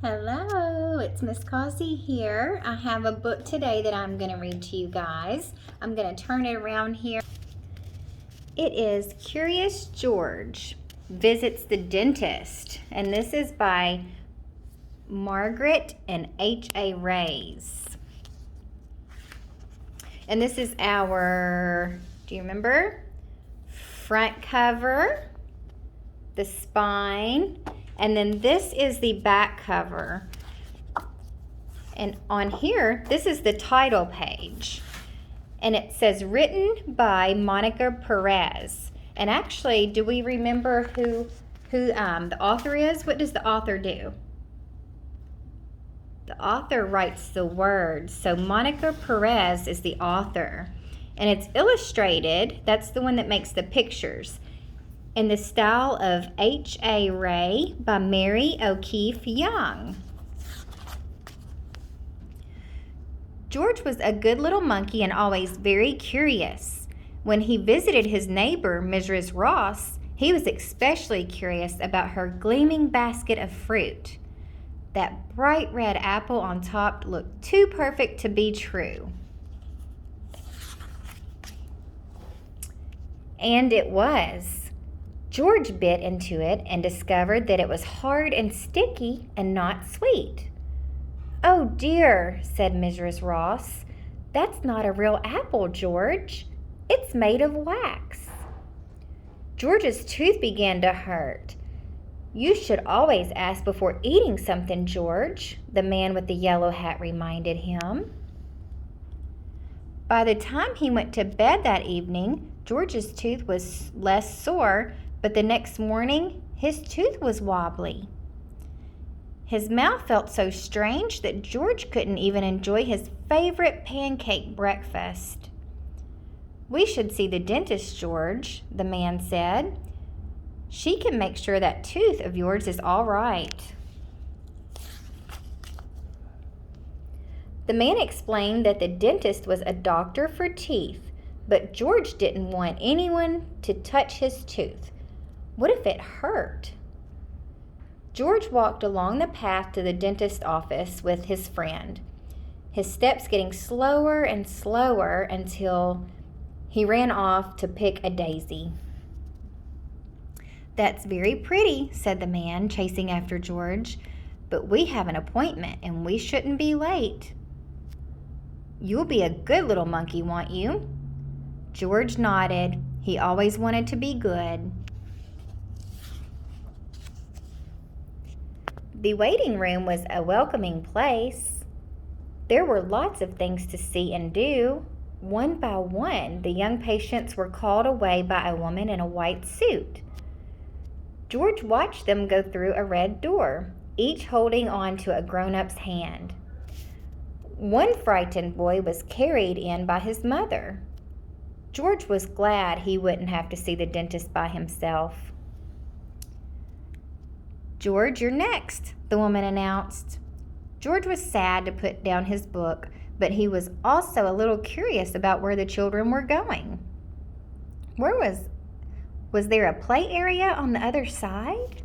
Hello, it's Miss Causey here. I have a book today that I'm going to read to you guys. I'm going to turn it around here. It is Curious George Visits the Dentist, and this is by Margaret and H.A. Rays. And this is our, do you remember? Front cover, the spine, and then this is the back cover. And on here, this is the title page. And it says written by Monica Perez. And actually, do we remember who the author is? What does the author do? The author writes the words. So Monica Perez is the author. And it's illustrated. That's the one that makes the pictures. In the style of H.A. Ray by Mary O'Keefe Young. George was a good little monkey and always very curious. When he visited his neighbor, Mrs. Ross, he was especially curious about her gleaming basket of fruit. That bright red apple on top looked too perfect to be true. And it was. George bit into it and discovered that it was hard and sticky and not sweet. "Oh dear," said Mrs. Ross, "that's not a real apple, George. It's made of wax." George's tooth began to hurt. "You should always ask before eating something, George," the man with the yellow hat reminded him. By the time he went to bed that evening, George's tooth was less sore, but the next morning, his tooth was wobbly. His mouth felt so strange that George couldn't even enjoy his favorite pancake breakfast. "We should see the dentist, George," the man said. "She can make sure that tooth of yours is all right." The man explained that the dentist was a doctor for teeth, but George didn't want anyone to touch his tooth. What if it hurt? George walked along the path to the dentist's office with his friend, his steps getting slower and slower until he ran off to pick a daisy. "That's very pretty," said the man, chasing after George, "but we have an appointment and we shouldn't be late." "You'll be a good little monkey, won't you?" George nodded. He always wanted to be good. The waiting room was a welcoming place. There were lots of things to see and do. One by one, the young patients were called away by a woman in a white suit. George watched them go through a red door, each holding on to a grown-up's hand. One frightened boy was carried in by his mother. George was glad he wouldn't have to see the dentist by himself. "George, you're next," the woman announced. George was sad to put down his book, but he was also a little curious about where the children were going. Was there a play area on the other side?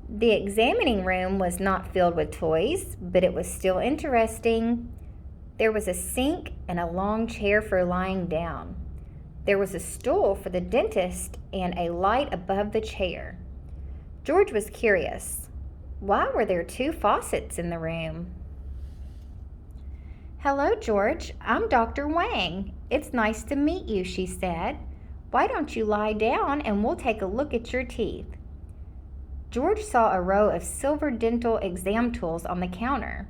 The examining room was not filled with toys, but it was still interesting. There was a sink and a long chair for lying down. There was a stool for the dentist and a light above the chair. George was curious. Why were there two faucets in the room? "Hello, George. I'm Dr. Wang. It's nice to meet you," she said. "Why don't you lie down and we'll take a look at your teeth?" George saw a row of silver dental exam tools on the counter.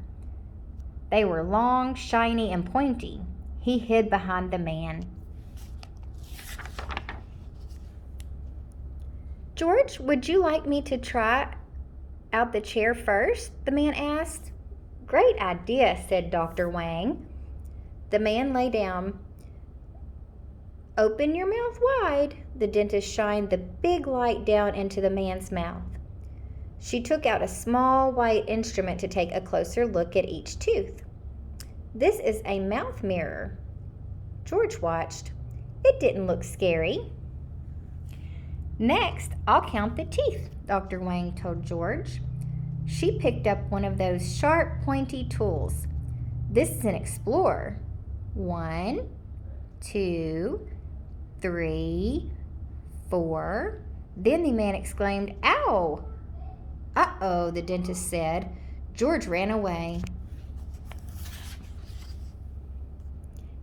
They were long, shiny, and pointy. He hid behind the man. "George, would you like me to try out the chair first?" the man asked. "Great idea," said Dr. Wang. The man lay down. "Open your mouth wide." The dentist shined the big light down into the man's mouth. She took out a small white instrument to take a closer look at each tooth. "This is a mouth mirror." George watched. It didn't look scary. Next, I'll count the teeth, Dr. Wang told George. She picked up one of those sharp, pointy tools. This is an explorer. 1, 2, 3, 4. Then the man exclaimed, "Ow!" "Uh-oh," the dentist said. George ran away.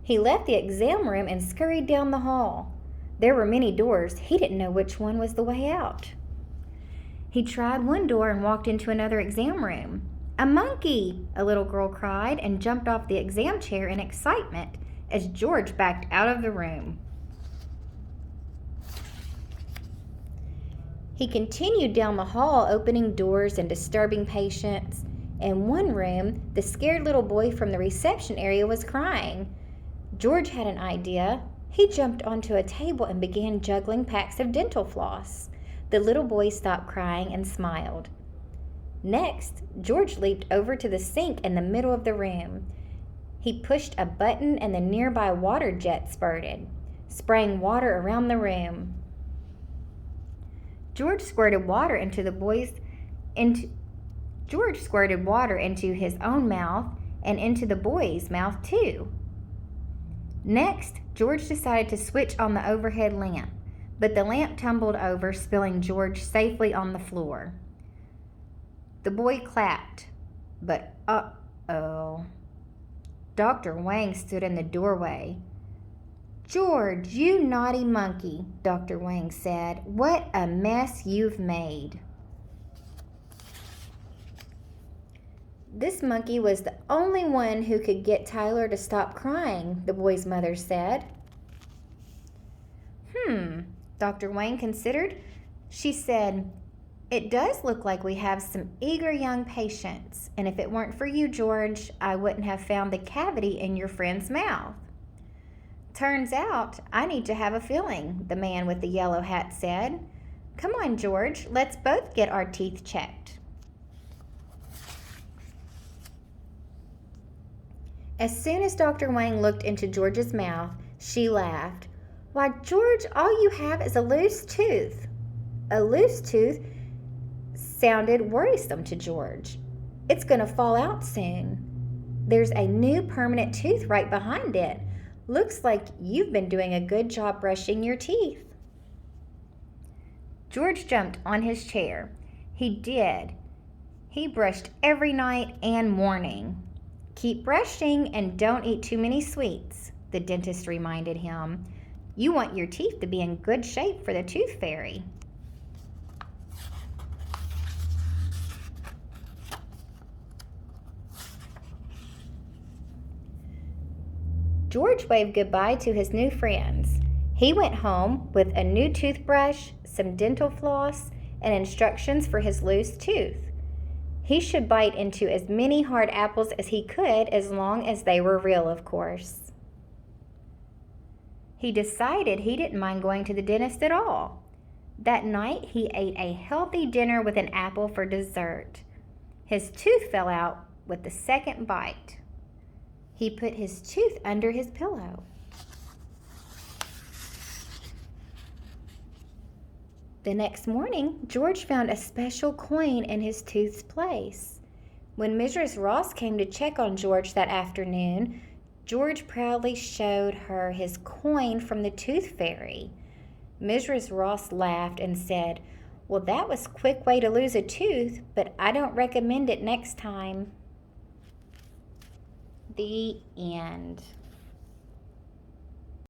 He left the exam room and scurried down the hall. There were many doors. He didn't know which one was the way out. He tried one door and walked into another exam room. "A monkey!" a little girl cried and jumped off the exam chair in excitement as George backed out of the room. He continued down the hall, opening doors and disturbing patients. In one room, the scared little boy from the reception area was crying. George had an idea. He jumped onto a table and began juggling packs of dental floss. The little boy stopped crying and smiled. Next, George leaped over to the sink in the middle of the room. He pushed a button and the nearby water jet spurted, spraying water around the room. George squirted water into his own mouth and into the boy's mouth too. Next, George decided to switch on the overhead lamp, but the lamp tumbled over, spilling George safely on the floor. The boy clapped, but uh-oh. Dr. Wang stood in the doorway. "George, you naughty monkey," Dr. Wang said. "What a mess you've made." "This monkey was the only one who could get Tyler to stop crying," the boy's mother said. Dr. Wang considered. She said, "It does look like we have some eager young patients, and if it weren't for you, George, I wouldn't have found the cavity in your friend's mouth." "Turns out I need to have a filling," the man with the yellow hat said. "Come on, George, let's both get our teeth checked." As soon as Dr. Wang looked into George's mouth, she laughed. "Why, George, all you have is a loose tooth." A loose tooth sounded worrisome to George. "It's going to fall out soon. There's a new permanent tooth right behind it. Looks like you've been doing a good job brushing your teeth." George jumped on his chair. He did. He brushed every night and morning. "Keep brushing and don't eat too many sweets," the dentist reminded him. "You want your teeth to be in good shape for the tooth fairy." George waved goodbye to his new friends. He went home with a new toothbrush, some dental floss, and instructions for his loose tooth. He should bite into as many hard apples as he could, as long as they were real, of course. He decided he didn't mind going to the dentist at all. That night, he ate a healthy dinner with an apple for dessert. His tooth fell out with the second bite. He put his tooth under his pillow. The next morning, George found a special coin in his tooth's place. When Mrs. Ross came to check on George that afternoon, George proudly showed her his coin from the tooth fairy. Mrs. Ross laughed and said, "Well, that was a quick way to lose a tooth, but I don't recommend it next time." The end.